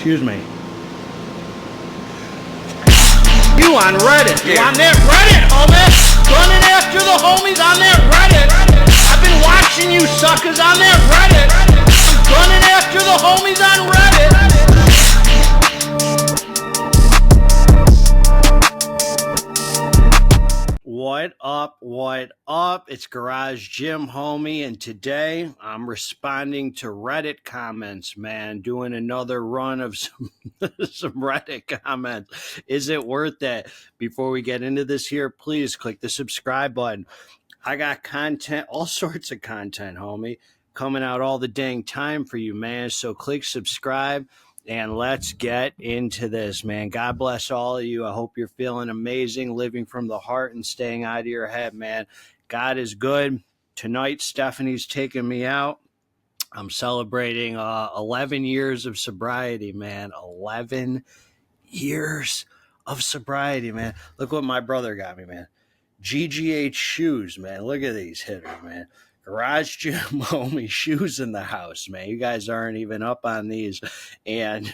Excuse me. You on Reddit. You on that Reddit, homie. Running after the homies on that Reddit. I've been watching you suckers on that Reddit. I'm running after the homies on Reddit. What up? What up? It's Garage Gym Homie, and today I'm responding to Reddit comments, man. Doing another run of some Reddit comments. Is it worth it? Before we get into this here, please click the subscribe button. I got content, all sorts of content, homie, coming out all the dang time for you, man. So click subscribe. And let's get into this, man. God bless all of you. I hope you're feeling amazing, living from the heart and staying out of your head, man. God is good. Tonight, Stephanie's taking me out. I'm celebrating 11 years of sobriety, man. 11 years of sobriety, man. Look what my brother got me, man. GGH shoes, man. Look at these hitters, man. Garage Gym Homie shoes in the house, man. You guys aren't even up on these, and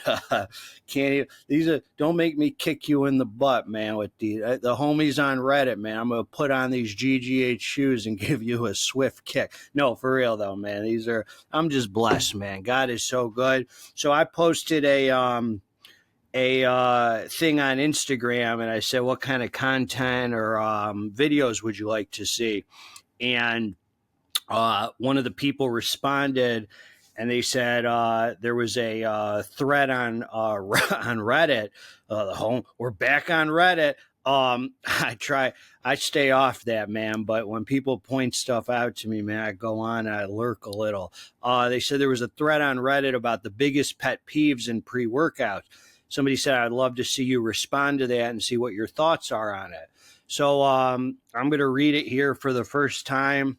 can't even, these are, don't make me kick you in the butt, man. With the homies on Reddit, man, I'm gonna put on these GGH shoes and give you a swift kick. No, for real though, man. These are, I'm just blessed, man. God is so good. So I posted a thing on Instagram, and I said, what kind of content or videos would you like to see? And one of the people responded, and they said there was a thread on Reddit. We're back on Reddit. I stay off that, man. But when people point stuff out to me, man, I go on and I lurk a little. They said there was a thread on Reddit about the biggest pet peeves in pre-workouts. Somebody said, I'd love to see you respond to that and see what your thoughts are on it. So I'm going to read it here for the first time.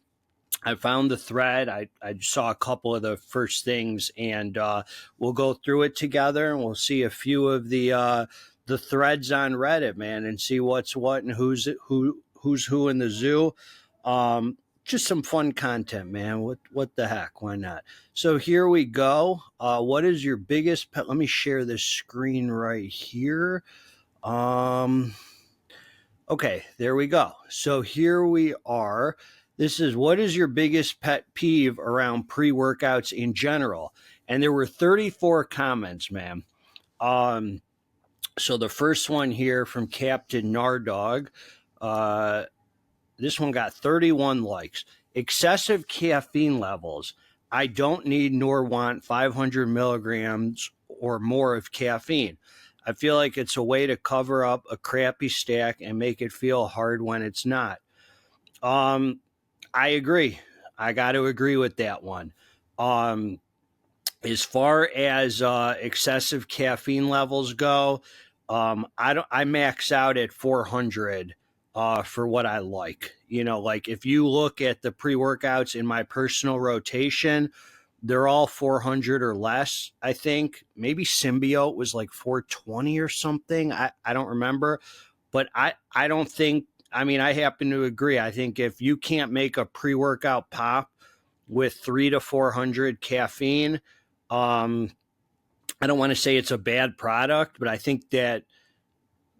I found the thread. I saw a couple of the first things, and we'll go through it together, and we'll see a few of the threads on Reddit, man, and see what's what and who's who in the zoo. Just some fun content, man. What the heck? Why not? So here we go. What is your biggest pet? Let me share this screen right here. Okay, there we go. So here we are. This is, what is your biggest pet peeve around pre-workouts in general? And there were 34 comments, man. So the first one here from Captain Nardog, this one got 31 likes. Excessive caffeine levels. I don't need nor want 500 milligrams or more of caffeine. I feel like it's a way to cover up a crappy stack and make it feel hard when it's not. I agree. I got to agree with that one. As far as excessive caffeine levels go, I max out at 400 for what I like. You know, like if you look at the pre-workouts in my personal rotation, they're all 400 or less, I think. Maybe Symbiote was like 420 or something. I don't remember. But I don't think, I mean, I happen to agree. I think if you can't make a pre-workout pop with 300 to 400 caffeine, I don't want to say it's a bad product, but I think that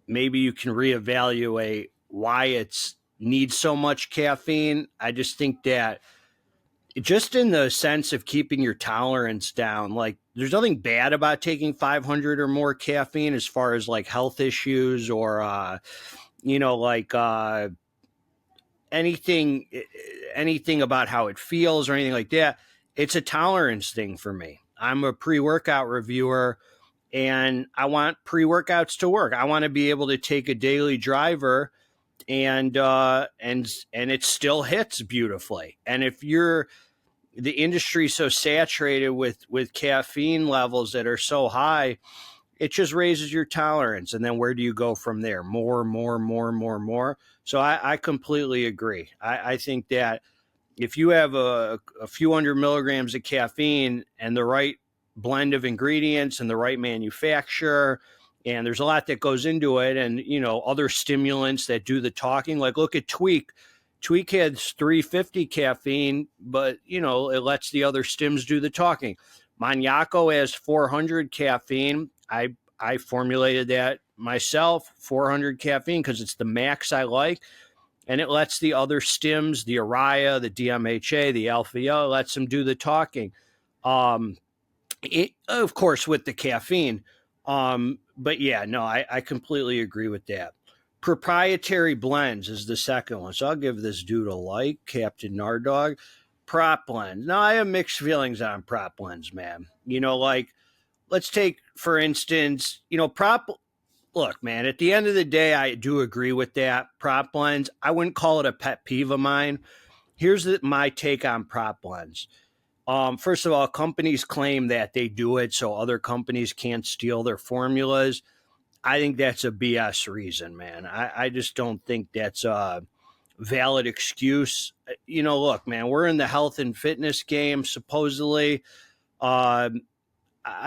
maybe you can reevaluate why it needs so much caffeine. I just think that just in the sense of keeping your tolerance down, like there's nothing bad about taking 500 or more caffeine as far as like health issues or, you know, like anything about how it feels or anything like that. It's a tolerance thing for me. I'm a pre-workout reviewer, and I want pre-workouts to work. I want to be able to take a daily driver and it still hits beautifully. And if the industry so saturated with caffeine levels that are so high, it just raises your tolerance. And then where do you go from there? More. So I completely agree. I think that if you have a few hundred milligrams of caffeine and the right blend of ingredients and the right manufacturer, and there's a lot that goes into it, and, you know, other stimulants that do the talking, like look at Tweak. Tweak had 350 caffeine, but, you know, it lets the other stims do the talking. Maniaco has 400 caffeine. I formulated that myself, 400 caffeine, because it's the max I like. And it lets the other stims, the urea, the DMHA, the alpha-O, lets them do the talking. Of course, with the caffeine. But yeah, no, I completely agree with that. Proprietary blends is the second one. So I'll give this dude a like, Captain Nardog. Prop blends. Now, I have mixed feelings on prop blends, man. You know, like, let's take, for instance, you know, look, man, at the end of the day, I do agree with that. Prop blends, I wouldn't call it a pet peeve of mine. Here's my take on prop blends. First of all, companies claim that they do it so other companies can't steal their formulas. I think that's a BS reason, man. I just don't think that's a valid excuse. You know, look, man, we're in the health and fitness game, supposedly. I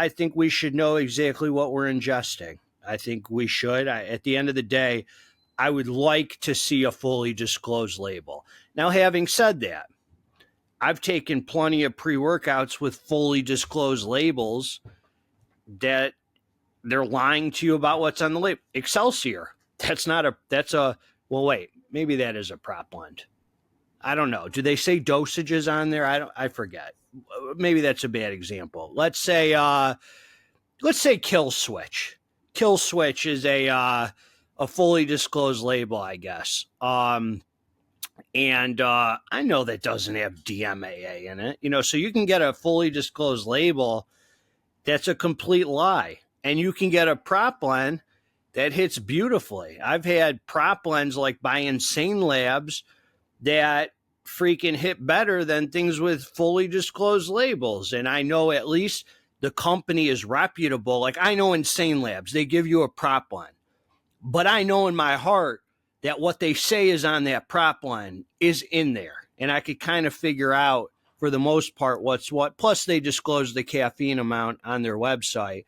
think we should know exactly what we're ingesting. I think we should. At the end of the day, I would like to see a fully disclosed label. Now, having said that, I've taken plenty of pre-workouts with fully disclosed labels that they're lying to you about what's on the label. Excelsior. Well, wait, maybe that is a prop blend. I don't know. Do they say dosages on there? I forget. Maybe that's a bad example. Let's say Kill Switch. Kill Switch is a fully disclosed label, I guess. And I know that doesn't have DMAA in it, you know, so you can get a fully disclosed label that's a complete lie. And you can get a prop blend that hits beautifully. I've had prop blends like by Insane Labs that freaking hit better than things with fully disclosed labels. And I know at least the company is reputable. Like, I know Insane Labs, they give you a prop blend. But I know in my heart that what they say is on that prop line is in there. And I could kind of figure out, for the most part, what's what. Plus, they disclose the caffeine amount on their website.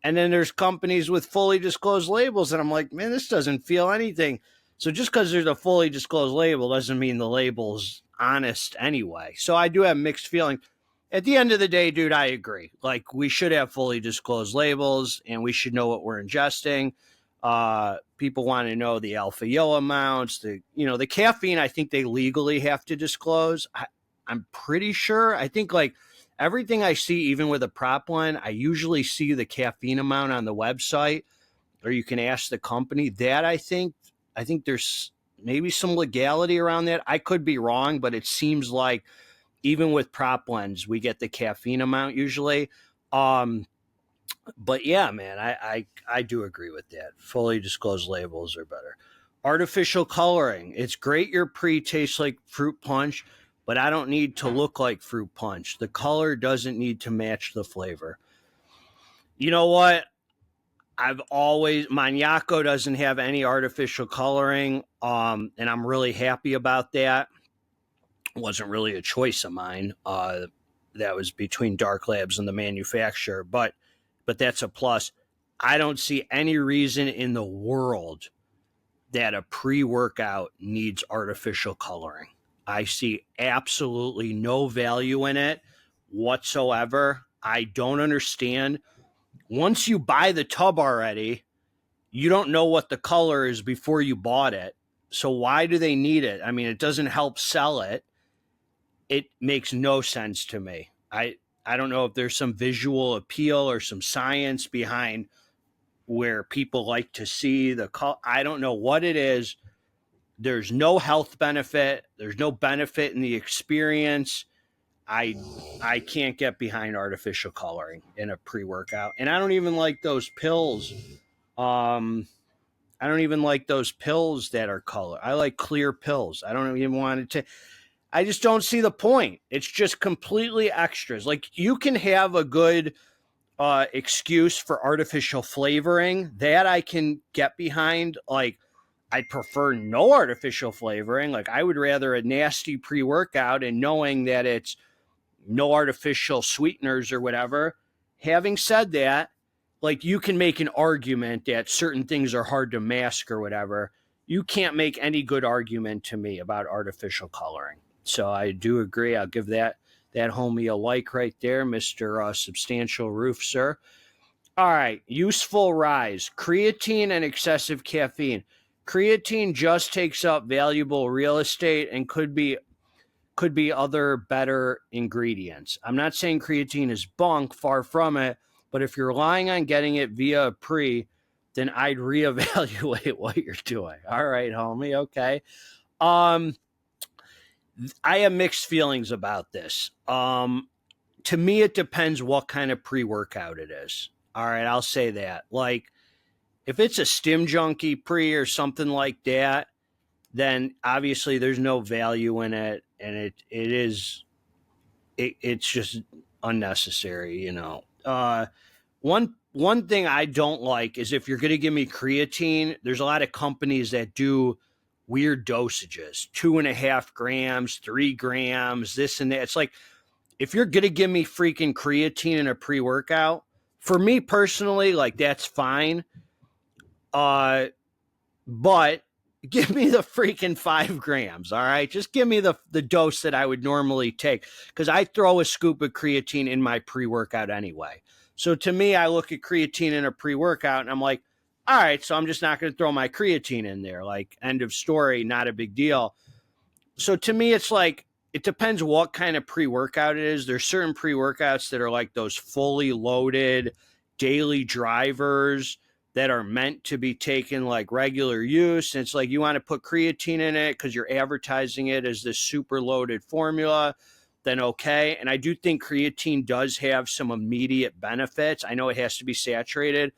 And then there's companies with fully disclosed labels, and I'm like, man, this doesn't feel anything. So just because there's a fully disclosed label doesn't mean the label's honest anyway. So I do have mixed feelings. At the end of the day, dude, I agree. Like, we should have fully disclosed labels, and we should know what we're ingesting. People want to know the alpha-yo amounts, the caffeine. I think they legally have to disclose. I'm pretty sure. I think like everything I see, even with a prop one, I usually see the caffeine amount on the website, or you can ask the company. That I think there's maybe some legality around that. I could be wrong, but it seems like even with prop blends, we get the caffeine amount usually. But yeah, man, I do agree with that. Fully disclosed labels are better. Artificial coloring. It's great your pre tastes like fruit punch, but I don't need to look like fruit punch. The color doesn't need to match the flavor. You know what? Maniaco doesn't have any artificial coloring, and I'm really happy about that. It wasn't really a choice of mine. That was between Dark Labz and the manufacturer, but that's a plus. I don't see any reason in the world that a pre-workout needs artificial coloring. I see absolutely no value in it whatsoever. I don't understand. Once you buy the tub already, you don't know what the color is before you bought it. So why do they need it? I mean, it doesn't help sell it. It makes no sense to me. I don't know if there's some visual appeal or some science behind where people like to see the color. I don't know what it is. There's no health benefit. There's no benefit in the experience. I can't get behind artificial coloring in a pre-workout. And I don't even like those pills. I don't even like those pills that are color. I like clear pills. I don't even want to. I just don't see the point. It's just completely extras. Like, you can have a good excuse for artificial flavoring that I can get behind. Like, I'd prefer no artificial flavoring. Like, I would rather a nasty pre-workout and knowing that it's no artificial sweeteners or whatever. Having said that, like, you can make an argument that certain things are hard to mask or whatever. You can't make any good argument to me about artificial coloring. So I do agree. I'll give that homie a like right there, Mr. Substantial Roof, sir. All right, useful rise, creatine and excessive caffeine. Creatine just takes up valuable real estate and could be other better ingredients. I'm not saying creatine is bunk, far from it, but if you're relying on getting it via a pre, then I'd reevaluate what you're doing. All right, homie, okay. I have mixed feelings about this. To me, it depends what kind of pre-workout it is. All right, I'll say that. Like, if it's a Stim Junkie pre or something like that, then obviously there's no value in it, and it's just unnecessary, you know. One thing I don't like is if you're going to give me creatine, there's a lot of companies that do weird dosages, 2.5 grams, 3 grams, this and that. It's like, if you're going to give me freaking creatine in a pre-workout, for me personally, like, that's fine. But give me the freaking 5 grams, all right? Just give me the dose that I would normally take, because I throw a scoop of creatine in my pre-workout anyway. So to me, I look at creatine in a pre-workout, and I'm like, all right, so I'm just not going to throw my creatine in there. Like, end of story, not a big deal. So to me, it's like, it depends what kind of pre-workout it is. There's certain pre-workouts that are like those fully loaded daily drivers that are meant to be taken like regular use. And it's like, you want to put creatine in it because you're advertising it as this super loaded formula, then okay. And I do think creatine does have some immediate benefits. I know it has to be saturated.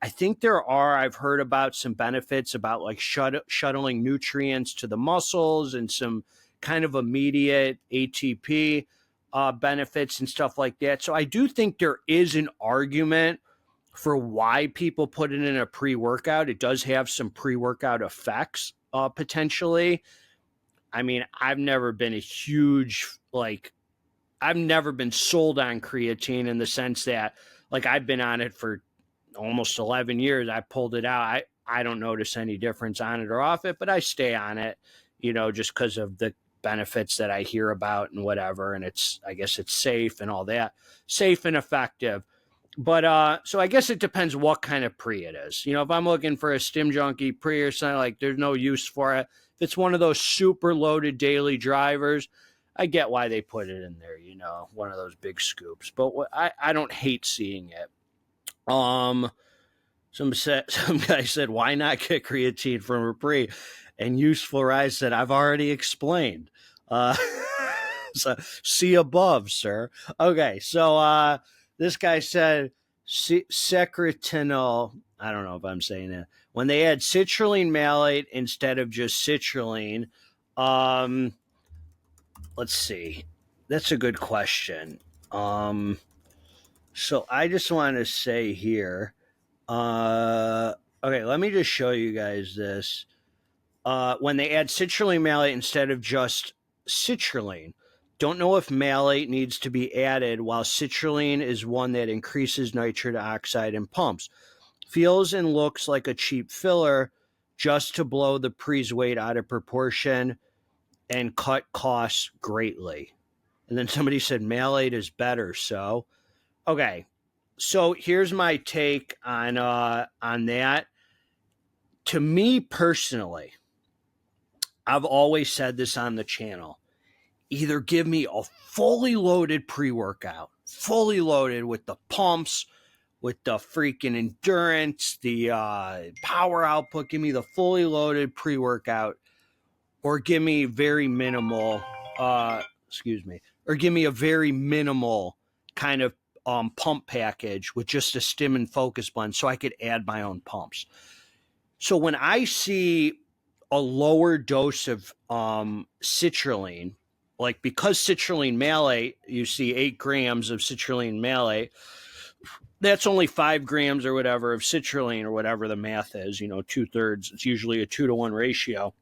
I think I've heard about some benefits about like shuttling nutrients to the muscles and some kind of immediate ATP benefits and stuff like that. So I do think there is an argument for why people put it in a pre-workout. It does have some pre-workout effects potentially. I mean, I've never been sold on creatine in the sense that, like, I've been on it for almost 11 years. I pulled it out. I don't notice any difference on it or off it, but I stay on it, you know, just because of the benefits that I hear about and whatever. And I guess it's safe and all that, safe and effective. But so I guess it depends what kind of pre it is. You know, if I'm looking for a Stim Junkie pre or something, like, there's no use for it. If it's one of those super loaded daily drivers, I get why they put it in there, you know, one of those big scoops. But I don't hate seeing it. Some guy said, why not get creatine from a pre? And Useful Rise said, I've already explained. So see above, sir. Okay, so this guy said secretinol. I don't know if I'm saying that. When they add citrulline malate instead of just citrulline, let's see. That's a good question. So I just want to say here, okay, let me just show you guys this. When they add citrulline malate instead of just citrulline, don't know if malate needs to be added, while citrulline is one that increases nitric oxide and pumps. Feels and looks like a cheap filler just to blow the pre's weight out of proportion and cut costs greatly. And then somebody said malate is better. So, okay. So here's my take on that. To me personally, I've always said this on the channel. Either give me a fully loaded pre-workout, fully loaded with the pumps, with the freaking endurance, the power output. Give me the fully loaded pre-workout, or give me very minimal, or give me a very minimal kind of pump package with just a stim and focus blend so I could add my own pumps. So when I see a lower dose of citrulline, like, because citrulline malate, you see 8 grams of citrulline malate, that's only 5 grams or whatever of citrulline, or whatever the math is, you know, 2/3. It's usually a 2-to-1 ratio.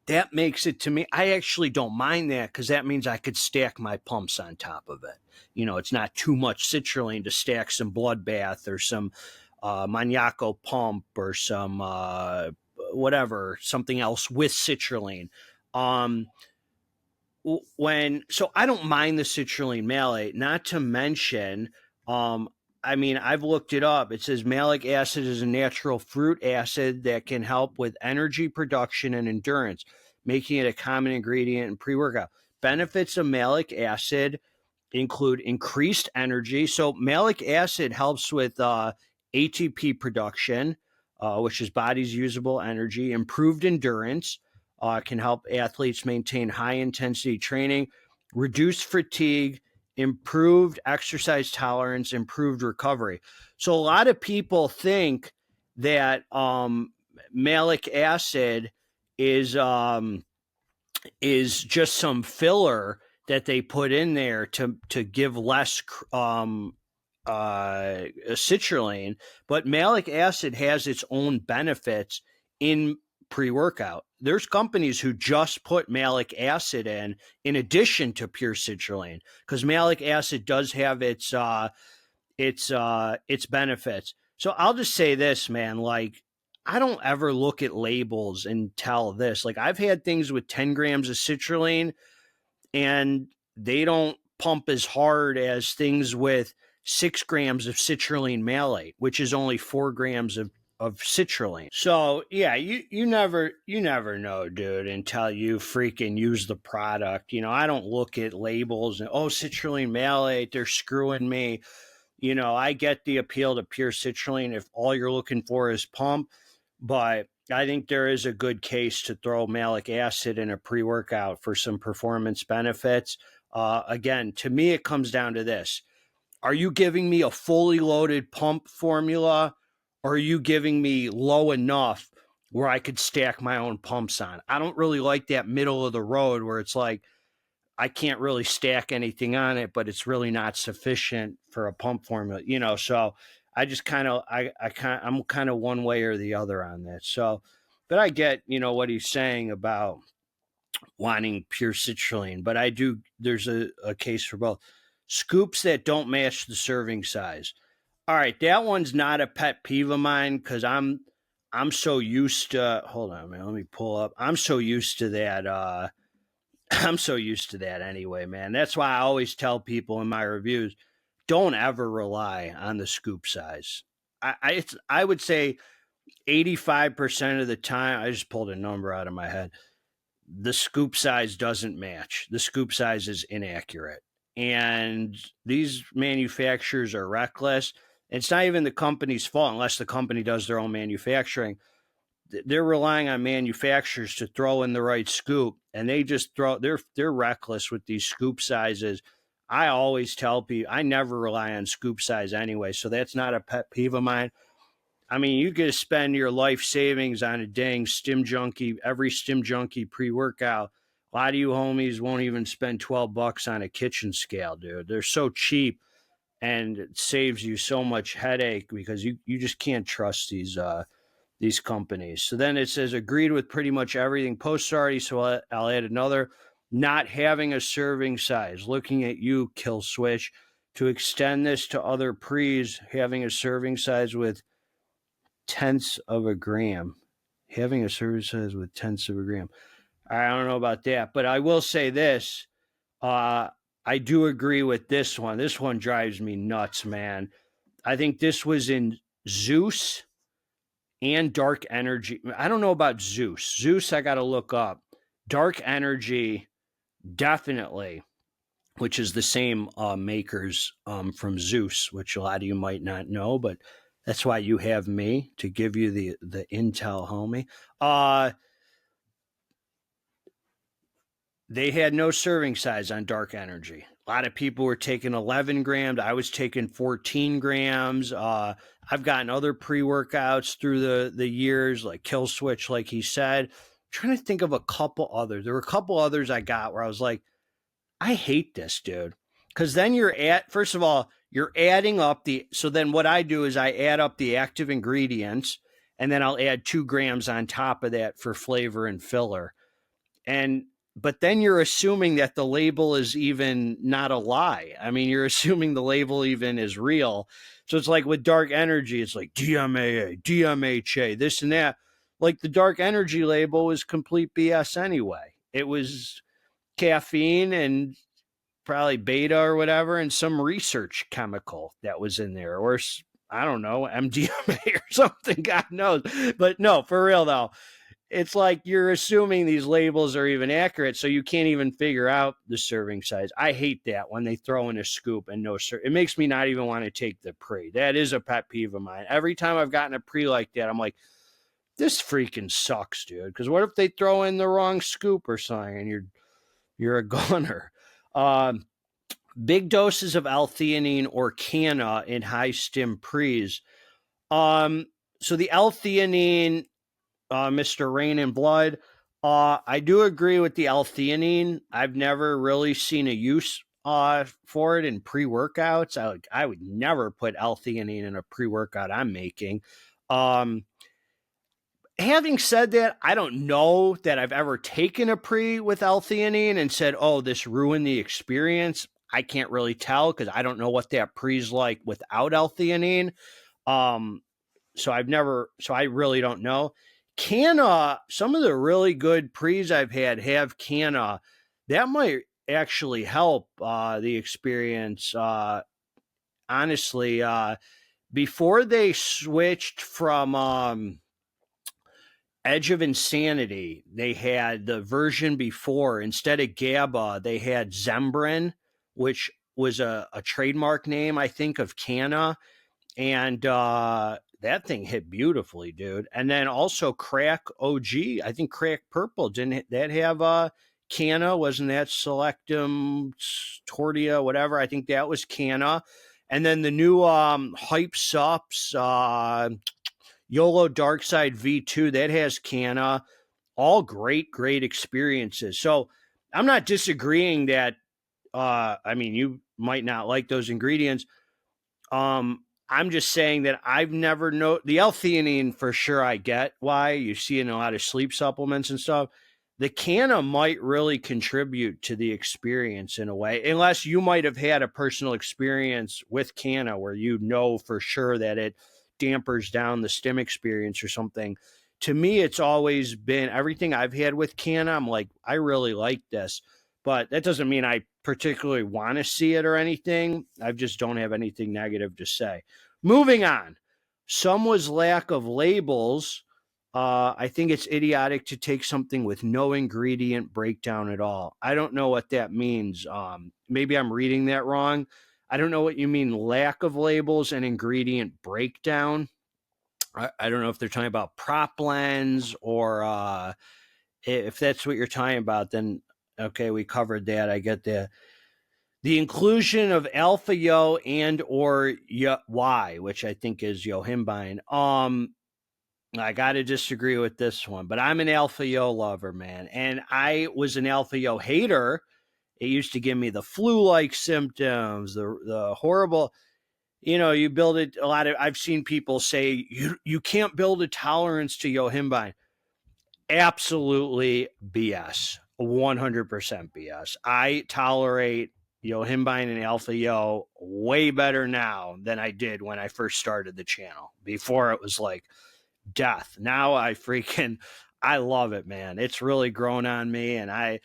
That makes it, to me, I actually don't mind that, because that means I could stack my pumps on top of it. You know, it's not too much citrulline to stack some Bloodbath or some Maniaco pump or some whatever, something else with citrulline. So I don't mind the citrulline malate, not to mention I mean, I've looked it up. It says malic acid is a natural fruit acid that can help with energy production and endurance, making it a common ingredient in pre-workout. Benefits of malic acid include increased energy. So malic acid helps with ATP production, which is body's usable energy, improved endurance, can help athletes maintain high intensity training, reduce fatigue, improved exercise tolerance, improved recovery. So a lot of people think that malic acid is just some filler that they put in there to give less citrulline, but malic acid has its own benefits in pre-workout. There's companies who just put malic acid in addition to pure citrulline, because malic acid does have its benefits. So I'll just say this, man, like, I don't ever look at labels and tell this. Like, I've had things with 10 grams of citrulline and they don't pump as hard as things with 6 grams of citrulline malate, which is only 4 grams of citrulline. So yeah, you never know, dude, until you freaking use the product. You know, I don't look at labels and, oh, citrulline malate, they're screwing me. You know, I get the appeal to pure citrulline if all you're looking for is pump, but I think there is a good case to throw malic acid in a pre-workout for some performance benefits. Again, to me, it comes down to this. Are you giving me a fully loaded pump formula, or are you giving me low enough where I could stack my own pumps on? I don't really like that middle of the road where it's like, I can't really stack anything on it, but it's really not sufficient for a pump formula, you know. So I just I'm kind of one way or the other on that. So, but I get, you know, what he's saying about wanting pure citrulline, but there's a case for both. Scoops that don't match the serving size. All right, that one's not a pet peeve of mine, because I'm so used to, hold on, man, let me pull up. I'm so used to that. I'm so used to that anyway, man. That's why I always tell people in my reviews, don't ever rely on the scoop size. I would say 85% of the time, I just pulled a number out of my head, the scoop size doesn't match. The scoop size is inaccurate. And these manufacturers are reckless. It's not even the company's fault unless the company does their own manufacturing. They're relying on manufacturers to throw in the right scoop, and they just they're reckless with these scoop sizes. I always tell people I never rely on scoop size anyway, so that's not a pet peeve of mine. I mean, you could spend your life savings on a dang every Stim Junkie pre-workout. A lot of you homies won't even spend $12 on a kitchen scale, dude. They're so cheap, and it saves you so much headache because you just can't trust these companies. So then it says agreed with pretty much everything post already. So I'll add another, not having a serving size. Looking at you, Kill Switch, to extend this to other pre's, having a serving size with tenths of a gram. Having a serving size with tenths of a gram. I don't know about that, but I will say this. I do agree with this one. This one drives me nuts, man. I think this was in Zeus and Dark Energy. I don't know about Zeus. Zeus, I got to look up. Dark Energy, definitely, which is the same makers from Zeus, which a lot of you might not know, but that's why you have me to give you the intel, homie. They had no serving size on Dark Energy. A lot of people were taking 11 grams. I was taking 14 grams. I've gotten other pre-workouts through the years, like Kill Switch, like he said. I'm trying to think of a couple others. There were a couple others I got where I was like, I hate this, dude. Because then first of all, you're adding up so then what I do is I add up the active ingredients, and then I'll add 2 grams on top of that for flavor and filler. But then you're assuming that the label is even not a lie. I mean, you're assuming the label even is real. So it's like with Dark Energy, it's like DMAA, DMHA, this and that. Like the Dark Energy label was complete BS anyway. It was caffeine and probably beta or whatever, and some research chemical that was in there, or I don't know, MDMA or something, God knows. But no, for real though, it's like you're assuming these labels are even accurate, so you can't even figure out the serving size. I hate that when they throw in a scoop and no sir. It makes me not even want to take the pre. That is a pet peeve of mine. Every time I've gotten a pre like that, I'm like, this freaking sucks, dude. Because what if they throw in the wrong scoop or something and you're a gunner? Big doses of L-theanine or canna in high-stim pre's. So the L-theanine, Mr. Rain and Blood, I do agree with the L-theanine. I've never really seen a use for it in pre-workouts. I would never put L-theanine in a pre-workout I'm making. Having said that, I don't know that I've ever taken a pre with L-theanine and said, oh, this ruined the experience. I can't really tell because I don't know what that pre's like without L-theanine. So I really don't know. Canna, some of the really good pre's I've had have canna. That might actually help the experience. Honestly, before they switched from Edge of Insanity, they had the version before, instead of GABA, they had Zembrin, which was a trademark name, I think, of canna. And that thing hit beautifully, dude. And then also Crack OG, I think Crack Purple, didn't that have canna? Wasn't that Selectum Tortia, whatever? I think that was canna. And then the new Hype Supps, YOLO Dark Side V2, that has canna. All great experiences. So I'm not disagreeing that, I mean, you might not like those ingredients. I'm just saying that I've never the L-theanine for sure. I get why you see in a lot of sleep supplements and stuff. The canna might really contribute to the experience in a way, unless you might have had a personal experience with canna where you know for sure that it dampers down the stim experience or something. To me, it's always been everything I've had with canna. I'm like, I really like this, but that doesn't mean I particularly want to see it or anything. I just don't have anything negative to say. Moving on. Some was lack of labels. I think it's idiotic to take something with no ingredient breakdown at all. I don't know what that means. Maybe I'm reading that wrong. I don't know what you mean, lack of labels and ingredient breakdown. I don't know if they're talking about prop lens or if that's what you're talking about, then okay, we covered that. I get that. The inclusion of alpha yo and or y, which I think is yohimbine. I got to disagree with this one, but I'm an alpha yo lover, man. And I was an alpha yo hater. It used to give me the flu-like symptoms, the horrible, you build it I've seen people say you can't build a tolerance to yohimbine. Absolutely BS. 100% BS. I tolerate yohimbine and alpha yo way better now than I did when I first started the channel. Before it was like death. Now I love it, man. It's really grown on me, and I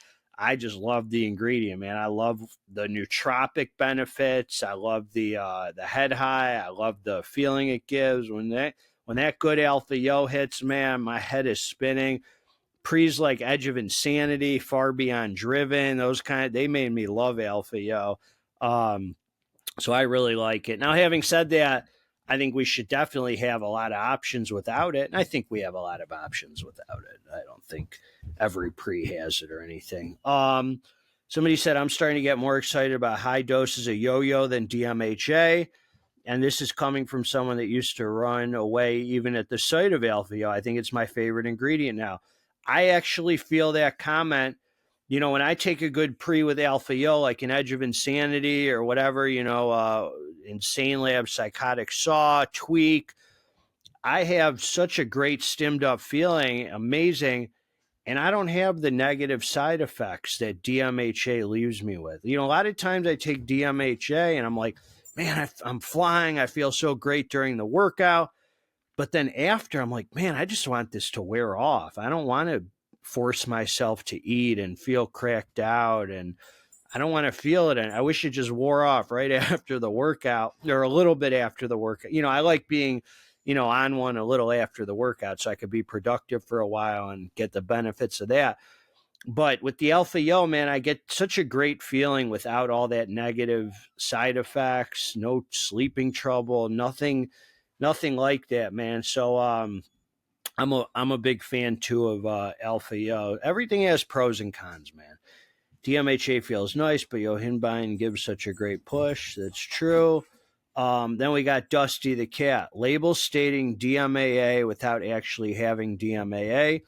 just love the ingredient, man. I love the nootropic benefits. I love the head high. I love the feeling it gives when that good alpha yo hits, man. My head is spinning. Pre's like Edge of Insanity, Far Beyond Driven, they made me love alpha yo. So I really like it. Now, having said that, I think we should definitely have a lot of options without it. And I think we have a lot of options without it. I don't think every pre has it or anything. Somebody said, I'm starting to get more excited about high doses of yo-yo than DMHA. And this is coming from someone that used to run away even at the sight of alpha yo. I think it's my favorite ingredient now. I actually feel that comment. When I take a good pre with alpha yo, like an Edge of Insanity or whatever, Insane Lab, Psychotic Saw, Tweak, I have such a great stimmed up feeling, amazing, and I don't have the negative side effects that DMHA leaves me with. A lot of times I take DMHA and I'm like, man, I'm flying. I feel so great during the workout. But then after, I'm like, man, I just want this to wear off. I don't want to force myself to eat and feel cracked out. And I don't want to feel it. And I wish it just wore off right after the workout or a little bit after the workout. I like being, on one a little after the workout so I could be productive for a while and get the benefits of that. But with the Alpha Yo, man, I get such a great feeling without all that negative side effects, no sleeping trouble, nothing like that, man. So I'm a big fan too of Alpha Yo. Everything has pros and cons, man. DMHA feels nice, but yohimbine gives such a great push. That's true. Then we got Dusty the Cat. Labels stating DMAA without actually having DMAA,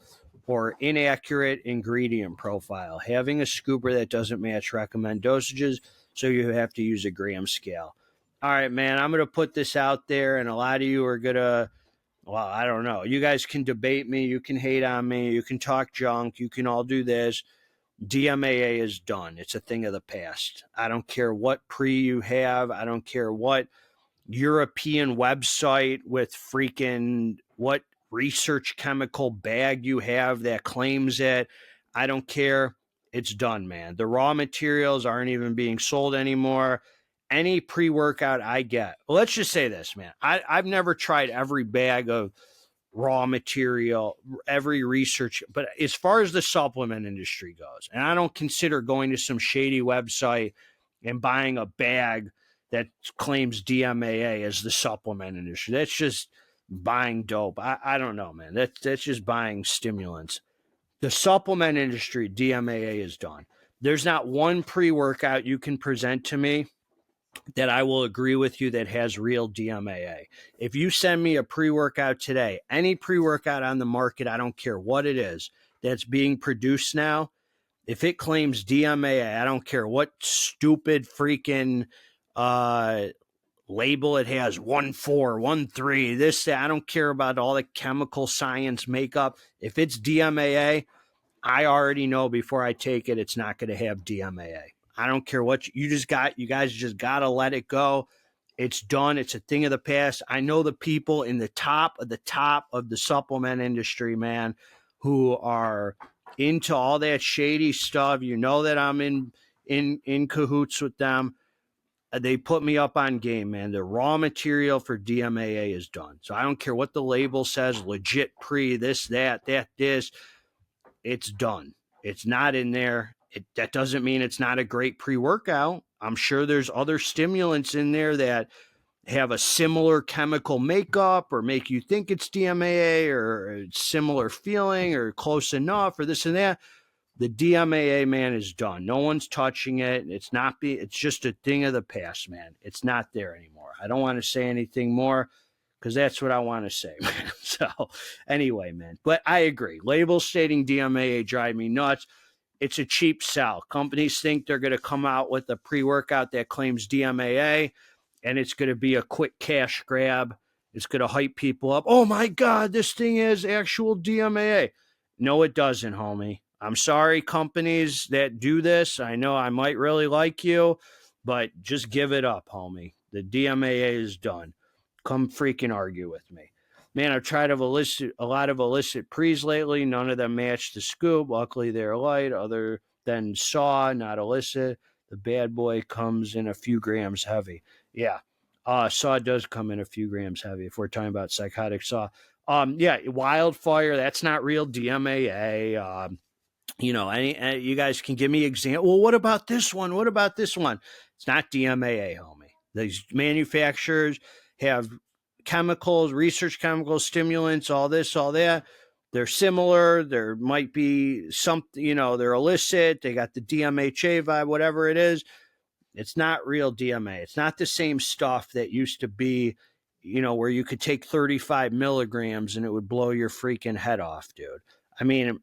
or inaccurate ingredient profile. Having a scooper that doesn't match recommend dosages, so you have to use a gram scale. All right, man, I'm going to put this out there, and a lot of you are going to, well, I don't know. You guys can debate me. You can hate on me. You can talk junk. You can all do this. DMAA is done. It's a thing of the past. I don't care what pre you have. I don't care what European website with freaking what research chemical bag you have that claims it. I don't care. It's done, man. The raw materials aren't even being sold anymore. Any pre-workout I get, well, let's just say this, man. I've never tried every bag of raw material, every research, but as far as the supplement industry goes, and I don't consider going to some shady website and buying a bag that claims DMAA as the supplement industry. That's just buying dope. I don't know, man. That's just buying stimulants. The supplement industry, DMAA is done. There's not one pre-workout you can present to me that I will agree with you that has real DMAA. If you send me a pre-workout today, any pre-workout on the market, I don't care what it is, that's being produced now, if it claims DMAA, I don't care what stupid freaking label it has, 1,4, 1,3, this, that. I don't care about all the chemical science makeup. If it's DMAA, I already know before I take it, it's not going to have DMAA. I don't care what you guys just got to let it go. It's done. It's a thing of the past. I know the people in the top of the supplement industry, man, who are into all that shady stuff. You know that I'm in cahoots with them. They put me up on game, man. The raw material for DMAA is done. So I don't care what the label says, legit pre, this, that, this. It's done. It's not in there. That doesn't mean it's not a great pre-workout. I'm sure there's other stimulants in there that have a similar chemical makeup or make you think it's DMAA or similar feeling or close enough or this and that. The DMAA, man, is done. No one's touching it. It's just a thing of the past, man. It's not there anymore. I don't want to say anything more because that's what I want to say, man. So anyway, man, but I agree. Labels stating DMAA drive me nuts. It's a cheap sell. Companies think they're going to come out with a pre-workout that claims DMAA, and it's going to be a quick cash grab. It's going to hype people up. Oh, my God, this thing is actual DMAA. No, it doesn't, homie. I'm sorry, companies that do this. I know I might really like you, but just give it up, homie. The DMAA is done. Come freaking argue with me. Man, I've tried a lot of illicit pre's lately. None of them match the scoop. Luckily, they're light, other than saw, not illicit. The bad boy comes in a few grams heavy. Yeah, saw does come in a few grams heavy if we're talking about psychotic saw. Yeah, wildfire, that's not real DMAA. You guys can give me example. Well, what about this one? What about this one? It's not DMAA, homie. These manufacturers have chemicals, research chemicals, stimulants, all this, all that. They're similar. There might be something, they're illicit. They got the DMHA vibe, whatever it is. It's not real DMA. It's not the same stuff that used to be, where you could take 35 milligrams and it would blow your freaking head off, dude. I mean,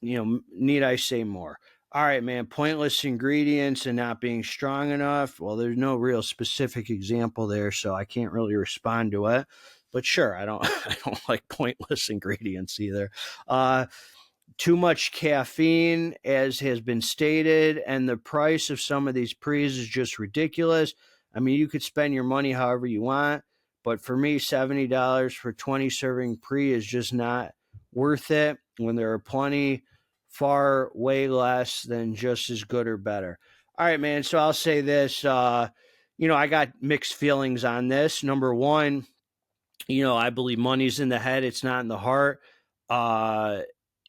need I say more? All right, man, pointless ingredients and not being strong enough. Well, there's no real specific example there, so I can't really respond to it. But sure, I don't like pointless ingredients either. Too much caffeine, as has been stated, and the price of some of these pre's is just ridiculous. I mean, you could spend your money however you want, but for me, $70 for 20 serving pre is just not worth it when there are plenty far way less than just as good or better. All right, man. So I'll say this, I got mixed feelings on this. Number one, I believe money's in the head. It's not in the heart. Uh,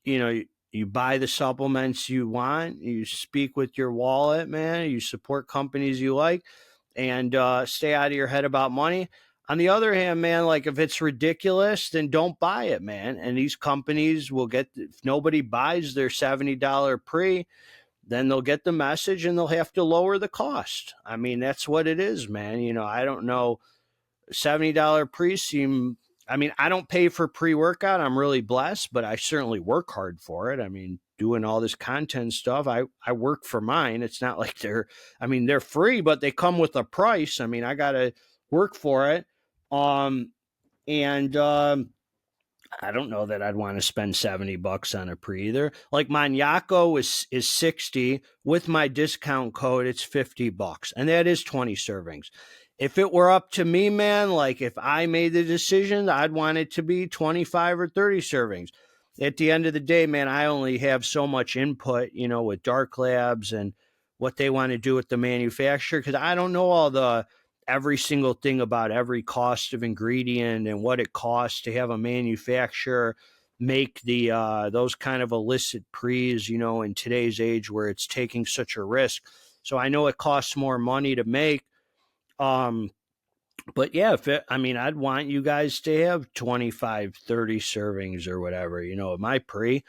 you buy the supplements you want, you speak with your wallet, man, you support companies you like, and stay out of your head about money. On the other hand, man, like if it's ridiculous, then don't buy it, man. And these companies will get, if nobody buys their $70 pre, then they'll get the message and they'll have to lower the cost. I mean, that's what it is, man. I don't know. $70 pre seem, I mean, I don't pay for pre-workout. I'm really blessed, but I certainly work hard for it. I mean, doing all this content stuff, I work for mine. It's not like they're free, but they come with a price. I mean, I got to work for it. And I don't know that I'd want to spend $70 on a pre either. Like Maniaco is 60. With my discount code, it's $50. And that is 20 servings. If it were up to me, man, like if I made the decision, I'd want it to be 25 or 30 servings. At the end of the day, man, I only have so much input, with Dark Labz and what they want to do with the manufacturer, because I don't know all every single thing about every cost of ingredient and what it costs to have a manufacturer make those kind of illicit pre's, in today's age where it's taking such a risk. So I know it costs more money to make. But yeah, I'd want you guys to have 25, 30 servings or whatever, my pre.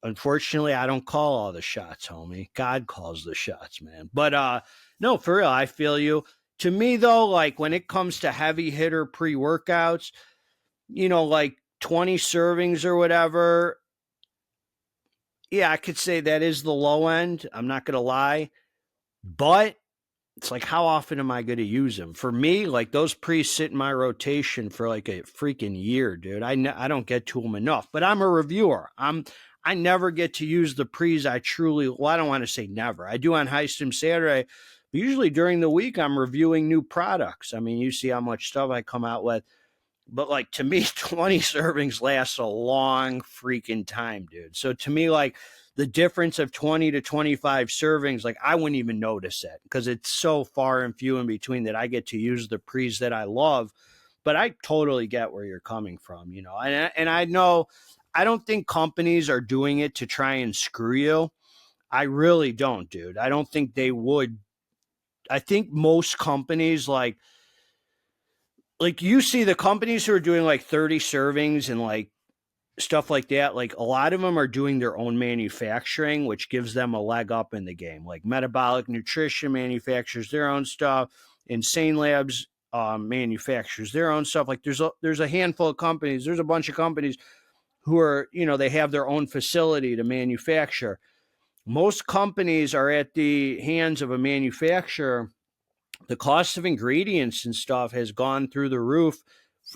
Unfortunately, I don't call all the shots, homie. God calls the shots, man. But no, for real, I feel you. To me, though, like when it comes to heavy hitter pre-workouts, like 20 servings or whatever, yeah, I could say that is the low end. I'm not going to lie. But it's like, how often am I going to use them? For me, like those pre's sit in my rotation for like a freaking year, dude. I don't get to them enough, but I'm a reviewer. I never get to use the pre's. I don't want to say never. I do on high-stim Saturday, but usually during the week, I'm reviewing new products. I mean, you see how much stuff I come out with. But like to me, 20 servings lasts a long freaking time, dude. So to me, like the difference of 20 to 25 servings, like I wouldn't even notice it because it's so far and few in between that I get to use the pre's that I love. But I totally get where you're coming from, and I know I don't think companies are doing it to try and screw you. I really don't, dude. I don't think they would. I think most companies like you see the companies who are doing like 30 servings and like stuff like that, like a lot of them are doing their own manufacturing, which gives them a leg up in the game. Like Metabolic Nutrition manufactures their own stuff. Insane Labz manufactures their own stuff. Like there's a handful of companies. There's a bunch of companies who are, they have their own facility to manufacture. Most companies are at the hands of a manufacturer. The cost of ingredients and stuff has gone through the roof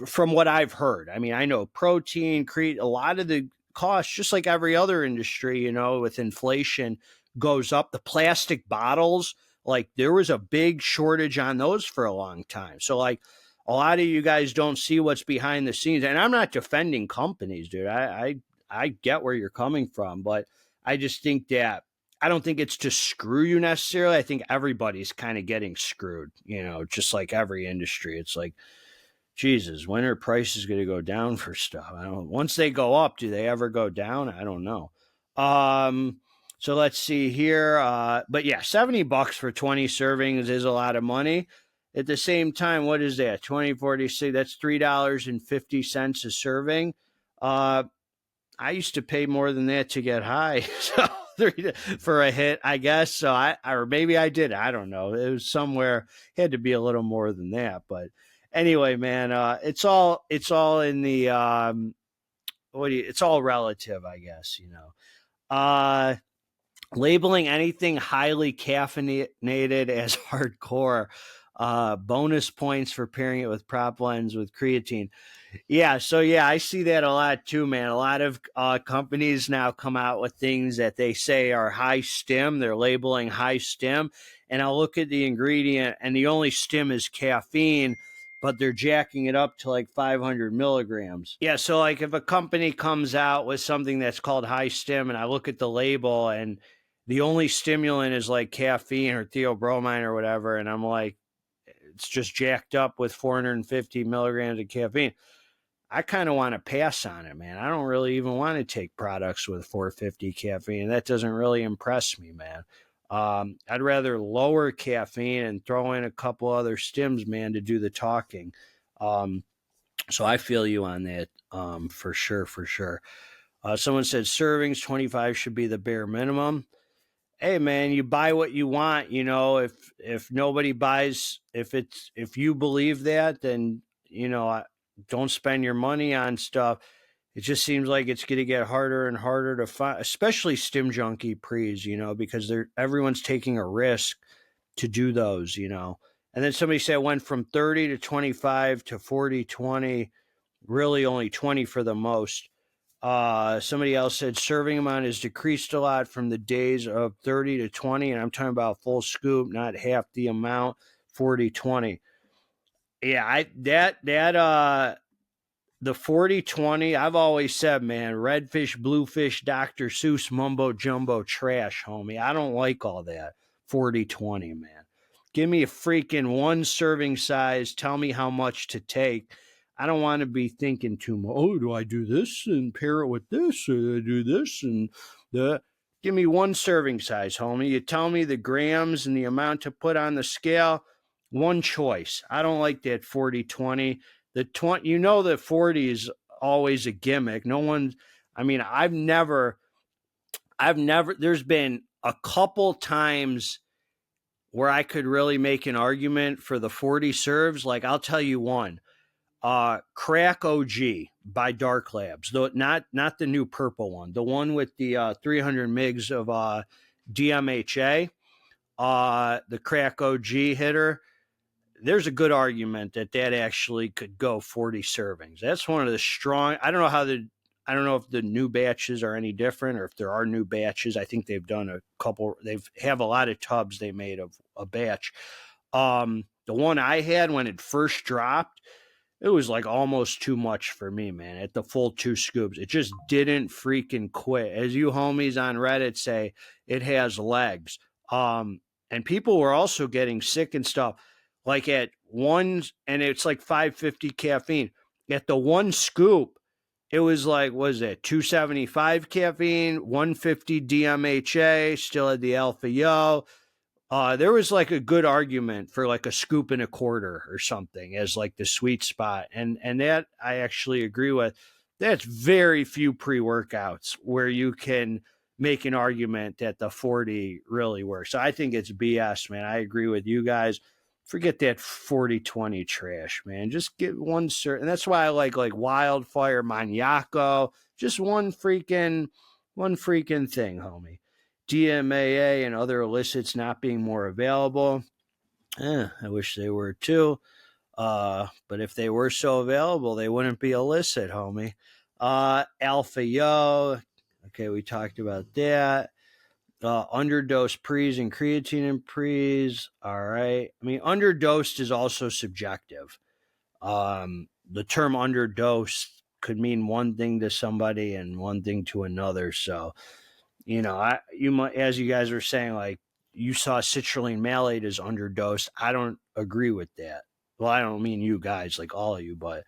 from what I've heard. I mean, I know protein, a lot of the costs, just like every other industry, with inflation goes up. The plastic bottles, like there was a big shortage on those for a long time. So like a lot of you guys don't see what's behind the scenes. And I'm not defending companies, dude. I get where you're coming from, but I just think that I don't think it's to screw you necessarily. I think everybody's kind of getting screwed, just like every industry. It's like, Jesus, when are prices going to go down for stuff? Once they go up, do they ever go down? I don't know. So let's see here. But yeah, $70 for 20 servings is a lot of money. At the same time, what is that? 2046, that's $3.50 a serving. I used to pay more than that to get high. So for a hit, I guess. So or maybe I did. I don't know. It was somewhere, had to be a little more than that. But anyway, man, it's all in the, it's all relative, I guess, labeling anything highly caffeinated as hardcore, bonus points for pairing it with prop blends with creatine. Yeah. So yeah, I see that a lot too, man. A lot of companies now come out with things that they say are high-stim. They're labeling high-stim. And I'll look at the ingredient and the only stim is caffeine, but they're jacking it up to like 500 milligrams. Yeah. So like if a company comes out with something that's called high-stim and I look at the label and the only stimulant is like caffeine or theobromine or whatever. And I'm like, it's just jacked up with 450 milligrams of caffeine. I kind of want to pass on it, man. I don't really even want to take products with 450 caffeine. That doesn't really impress me, man. I'd rather lower caffeine and throw in a couple other stims, man, to do the talking. So I feel you on that, for sure, for sure. Someone said servings 25 should be the bare minimum. Hey man, you buy what you want. You know, if nobody buys, if you believe that, then don't spend your money on stuff. It just seems like it's going to get harder and harder to find, especially Stim Junkie pre's, because everyone's taking a risk to do those, And then somebody said it went from 30 to 25 to 40, 20, really only 20 for the most. Somebody else said serving amount has decreased a lot from the days of 30 to 20, and I'm talking about full scoop, not half the amount, 40, 20. Yeah, the 40-20, I've always said, man, redfish, bluefish, Dr. Seuss, mumbo jumbo trash, homie. I don't like all that 40-20, man. Give me a freaking one serving size. Tell me how much to take. I don't want to be thinking too much. Oh, do I do this and pair it with this? Or do I do this and the? Give me one serving size, homie. You tell me the grams and the amount to put on the scale. One choice. I don't like that 40-20. The 20, the 40 is always a gimmick. No one, I've never, there's been a couple times where I could really make an argument for the 40 serves. Like, I'll tell you one, Crack OG by Dark Labz, though not the new purple one, the one with the 300 mgs of DMAA, the Crack OG hitter. There's a good argument that actually could go 40 servings. That's one of the strong. I don't know if the new batches are any different or if there are new batches. I think they've done a couple. Have a lot of tubs they made of a batch. The one I had when it first dropped, it was like almost too much for me, man. At the full 2 scoops, it just didn't freaking quit. As you homies on Reddit say, it has legs. And people were also getting sick and stuff. Like at one, and it's like 550 caffeine. At the 1 scoop, it was like, what is it, 275 caffeine, 150 DMHA, still had the alpha yo. There was like a good argument for like a scoop and a quarter or something as like the sweet spot. And that I actually agree with. That's very few pre-workouts where you can make an argument that the 40 really works. So I think it's BS, man. I agree with you guys. Forget that 40-20 trash, man. Just get one certain. And that's why I like Wildfire, Maniaco. Just one freaking thing, homie. DMAA and other illicits not being more available. I wish they were too. But if they were so available, they wouldn't be illicit, homie. Alpha Yo. Okay, we talked about that. Underdose pre's and creatine in pre's. All right. Underdosed is also subjective. The term underdose could mean one thing to somebody and one thing to another. So, you might, as you guys were saying, like you saw citrulline malate as underdosed. I don't agree with that. Well, I don't mean you guys, like all of you, but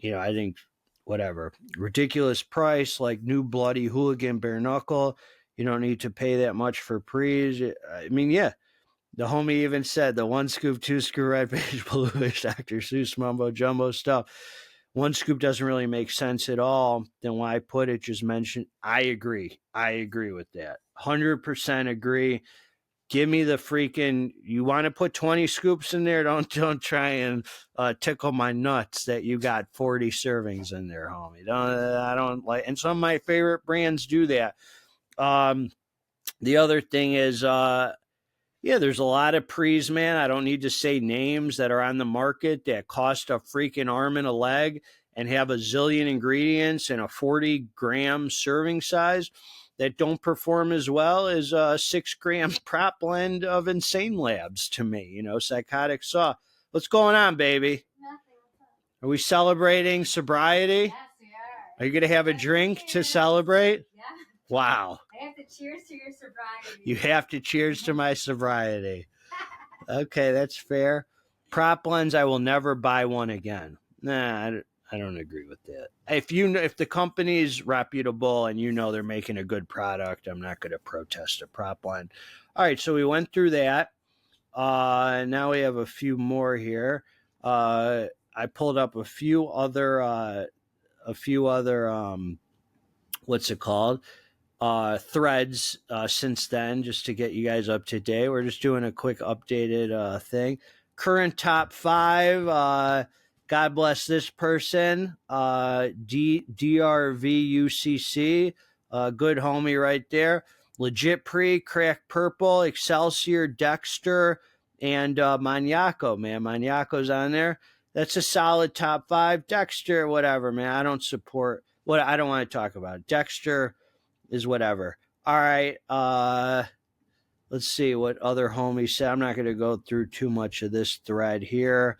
I think whatever. Ridiculous price, like new bloody hooligan bare knuckle. You don't need to pay that much for pre's. Yeah. The homie even said the 1 scoop, 2 scoop, redfish, bluish, Dr. Seuss, mumbo jumbo stuff. 1 scoop doesn't really make sense at all. Then why put it? Just mention. I agree. I agree with that. 100% agree. Give me the freaking. You want to put 20 scoops in there? Don't try and tickle my nuts that you got 40 servings in there, homie. I don't like. And some of my favorite brands do that. The other thing is, there's a lot of pre's, man. I don't need to say names that are on the market that cost a freaking arm and a leg and have a zillion ingredients and a 40-gram serving size that don't perform as well as a 6-gram prop blend of Insane Labz to me. Psychotic saw. What's going on, baby? Nothing. Are we celebrating sobriety? Yes, we are. Are you going to have a drink to celebrate? Yeah. Wow. I have to cheers to your sobriety. You have to cheers to my sobriety. Okay, that's fair. Prop lens, I will never buy one again. Nah, I don't agree with that. If the company is reputable and you know they're making a good product, I'm not going to protest a prop lens. All right, so we went through that. Now we have a few more here. I pulled up a few other what's it called? Threads since then, just to get you guys up to date. We're just doing a quick updated thing. Current top 5. God bless this person. DRVUCC. Good homie right there. Legit Pre, Crack Purple, Excelsior, Dexter, and Maniaco, man. Maniaco's on there. That's a solid top 5. Dexter, whatever, man. I don't support what I don't want to talk about. Dexter is whatever. All right. Let's see what other homies said. I'm not going to go through too much of this thread here.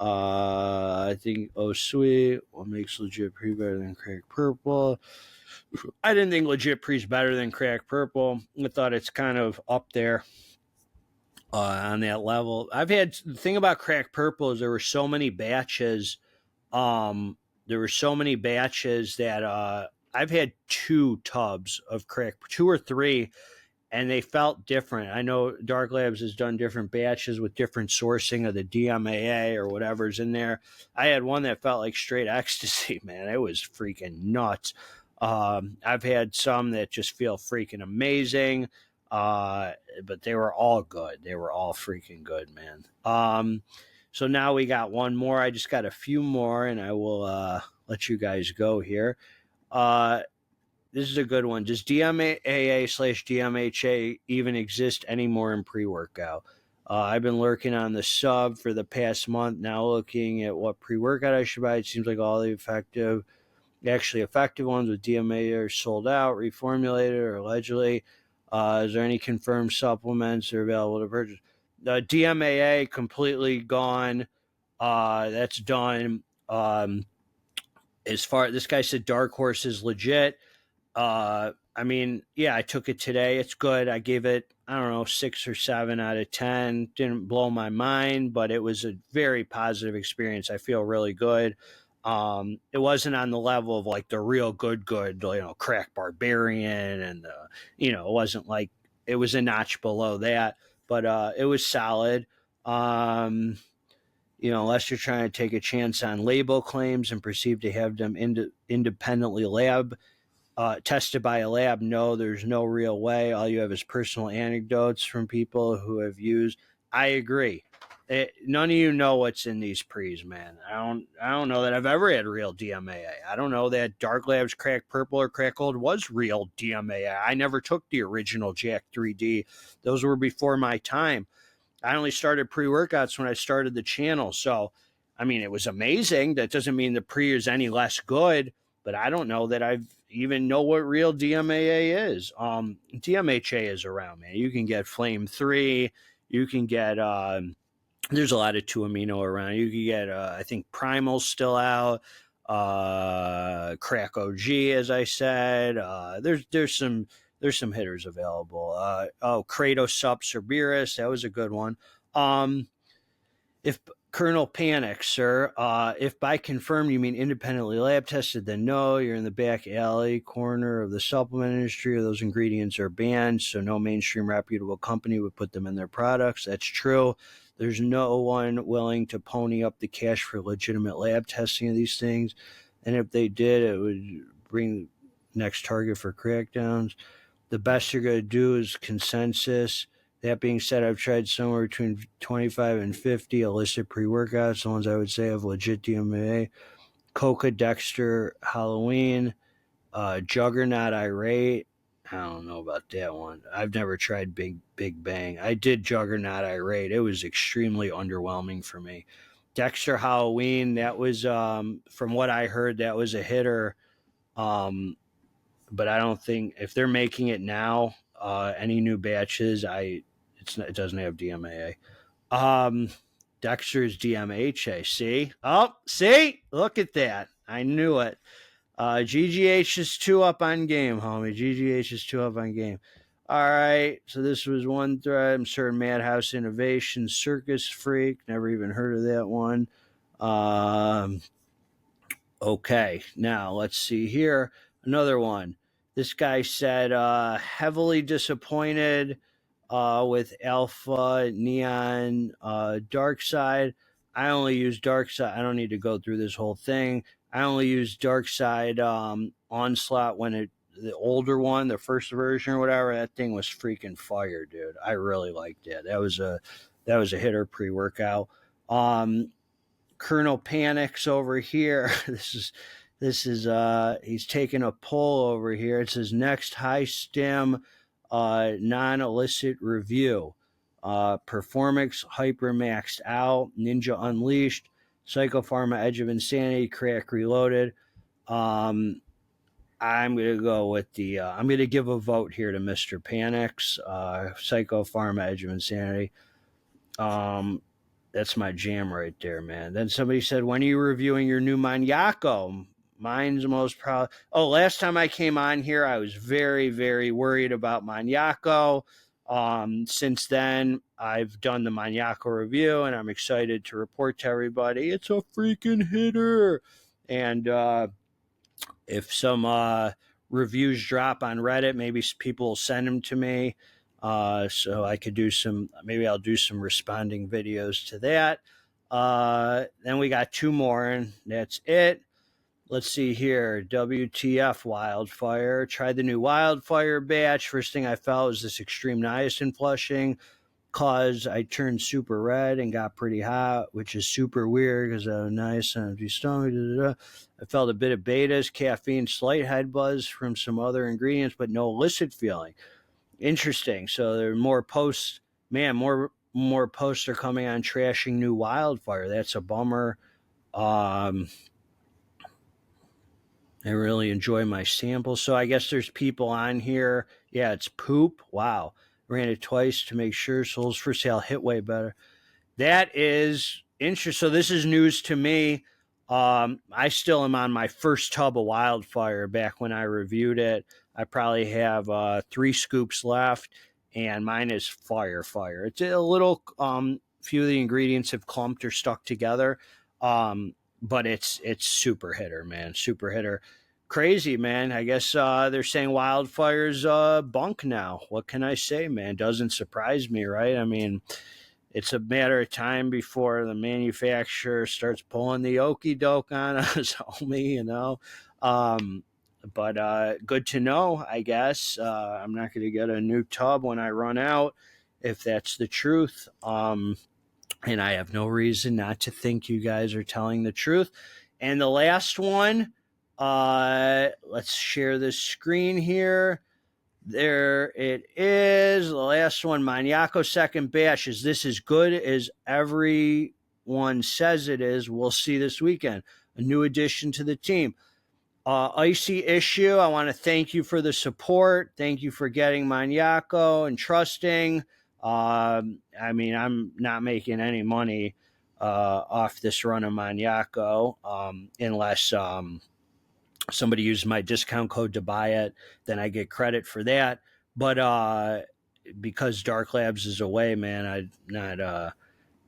I think, oh, sweet. What makes Legit Pre better than Crack Purple? I didn't think Legit Pre's better than Crack Purple. I thought it's kind of up there on that level. The thing about Crack Purple is there were so many batches. That I've had 2 tubs of Crack, 2 or 3, and they felt different. I know Dark Labs has done different batches with different sourcing of the DMAA or whatever's in there. I had one that felt like straight ecstasy, man. It was freaking nuts. I've had some that just feel freaking amazing, but they were all good. They were all freaking good, man. So now we got one more. I just got a few more, and I will let you guys go here. This is a good one. Does DMAA/DMHA even exist anymore in pre-workout? I've been lurking on the sub for the past month, now looking at what pre-workout I should buy. It seems like all the effective ones with DMAA are sold out, reformulated, or allegedly. Is there any confirmed supplements that are available to purchase? The DMAA completely gone. That's done. As far this guy said, Dark Horse is legit. I mean, yeah, I took it today. It's good. I gave it, I don't know, 6 or 7 out of 10. Didn't blow my mind, but it was a very positive experience. I feel really good. It wasn't on the level of like the real good, Crack Barbarian, and it wasn't like, it was a notch below that, but it was solid. Unless you're trying to take a chance on label claims and perceive to have them independently tested by a lab, no, there's no real way. All you have is personal anecdotes from people who have used. I agree. None of you know what's in these pre's, man. I don't know that I've ever had real DMAA. I don't know that Dark Labs Crack Purple or Crack Gold was real DMAA. I never took the original Jack 3D. Those were before my time. I only started pre-workouts when I started the channel. So, I mean, it was amazing. That doesn't mean the pre is any less good, but I don't know that I've even know what real DMAA is. DMHA is around, man. You can get Flame 3. You can get, there's a lot of 2-amino around. You can get, I think Primal's still out. Crack OG, as I said. There's some hitters available. Kratos Supps or Beerus, that was a good one. If Colonel Panic, sir, if by confirmed you mean independently lab tested, then no, you're in the back alley corner of the supplement industry, or those ingredients are banned, so no mainstream reputable company would put them in their products. That's true. There's no one willing to pony up the cash for legitimate lab testing of these things, and if they did, it would bring next target for crackdowns. The best you're going to do is consensus. That being said, I've tried somewhere between 25 and 50 illicit pre-workouts. The ones I would say have legit DMAA. Coca, Dexter, Halloween, Juggernaut, Irate. I don't know about that one. I've never tried Big Bang. I did Juggernaut, Irate. It was extremely underwhelming for me. Dexter, Halloween, that was, from what I heard, that was a hitter. But I don't think, if they're making it now, any new batches, it doesn't have DMAA. Dexter's DMHA. See? Oh, see? Look at that. I knew it. GGH is 2 up on game, homie. GGH is 2 up on game. All right, so this was one thread. I'm certain Madhouse Innovation, Circus Freak. Never even heard of that one. Okay, now let's see here. Another one. This guy said, heavily disappointed with Alpha Neon Dark Side. I only use Dark Side. I don't need to go through this whole thing. I only use Dark Side Onslaught when the older one, the first version or whatever. That thing was freaking fire, dude. I really liked it. That was a hitter pre-workout. Colonel Panics over here. This is he's taking a poll over here. It says next high-stim non-illicit review. Performance Hyper Maxed Out, Ninja Unleashed, Psychopharma Edge of Insanity, Crack Reloaded. I'm gonna go with the. I'm gonna give a vote here to Mr. Panics, Psychopharma Edge of Insanity. That's my jam right there, man. Then somebody said, when are you reviewing your new Maniaco? Mine's most proud. Oh, last time I came on here, I was very, very worried about Maniaco. Since then, I've done the Maniaco review, and I'm excited to report to everybody it's a freaking hitter. And if some reviews drop on Reddit, maybe people will send them to me. So I could do maybe I'll do some responding videos to that. Then we got 2 more, and that's it. Let's see here. WTF Wildfire. Tried the new Wildfire batch. First thing I felt was this extreme niacin flushing. Cause I turned super red and got pretty hot, which is super weird because I have niacin empty stomach. I felt a bit of betas, caffeine, slight head buzz from some other ingredients, but no illicit feeling. Interesting. So there are more posts. Man, more posts are coming on trashing new Wildfire. That's a bummer. I really enjoy my samples. So I guess there's people on here. Yeah, it's poop. Wow. Ran it twice to make sure. Souls for sale hit way better. That is interesting. So this is news to me. I still am on my first tub of Wildfire back when I reviewed it. I probably have 3 scoops left, and mine is fire. It's a little, few of the ingredients have clumped or stuck together, but it's super hitter, man. Super hitter. Crazy, man. I guess they're saying Wildfire's bunk now. What can I say, man? Doesn't surprise me, right? I mean, it's a matter of time before the manufacturer starts pulling the okie doke on us, homie, you know. But good to know, I guess. I'm not going to get a new tub when I run out, if that's the truth. And I have no reason not to think you guys are telling the truth. And the last one, let's share this screen here. There it is. The last one, Maniaco second batch. Is this as good as everyone says it is? We'll see this weekend. A new addition to the team. Icy Issue, I want to thank you for the support. Thank you for getting Maniaco and trusting. I mean, I'm not making any money off this run of Maniaco unless somebody used my discount code to buy it. Then I get credit for that. But because Dark Labz is away, man,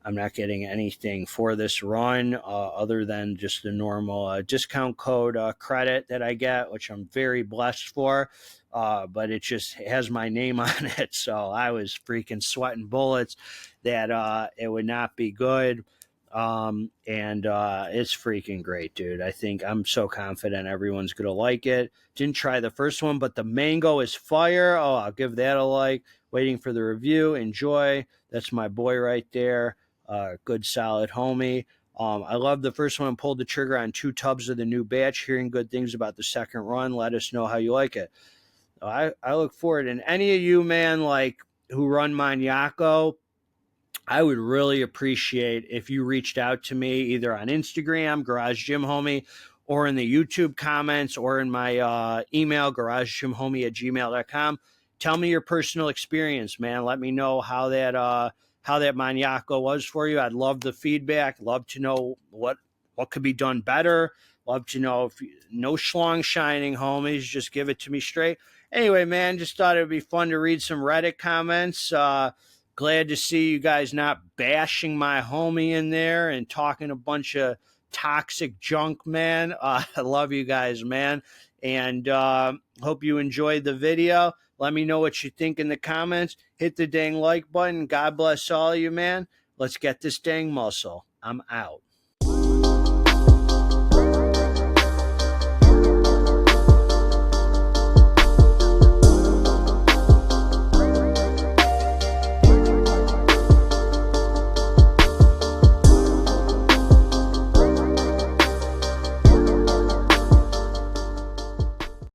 I'm not getting anything for this run other than just the normal discount code credit that I get, which I'm very blessed for. But it just has my name on it. So I was freaking sweating bullets that it would not be good. And it's freaking great, dude. I think I'm so confident everyone's going to like it. Didn't try the first one, but the mango is fire. Oh, I'll give that a like. Waiting for the review. Enjoy. That's my boy right there. Good, solid homie. I love the first one. Pulled the trigger on 2 tubs of the new batch. Hearing good things about the second run. Let us know how you like it. I look forward. And any of you, man, like who run Maniaco, I would really appreciate if you reached out to me either on Instagram, Garage Gym Homie, or in the YouTube comments, or in my email, garagegymhomie@gmail.com. Tell me your personal experience, man. Let me know how that Maniaco was for you. I'd love the feedback. Love to know what could be done better. Love to know if no schlong shining, homies. Just give it to me straight. Anyway, man, just thought it would be fun to read some Reddit comments. Glad to see you guys not bashing my homie in there and talking a bunch of toxic junk, man. I love you guys, man. And hope you enjoyed the video. Let me know what you think in the comments. Hit the dang like button. God bless all of you, man. Let's get this dang muscle. I'm out.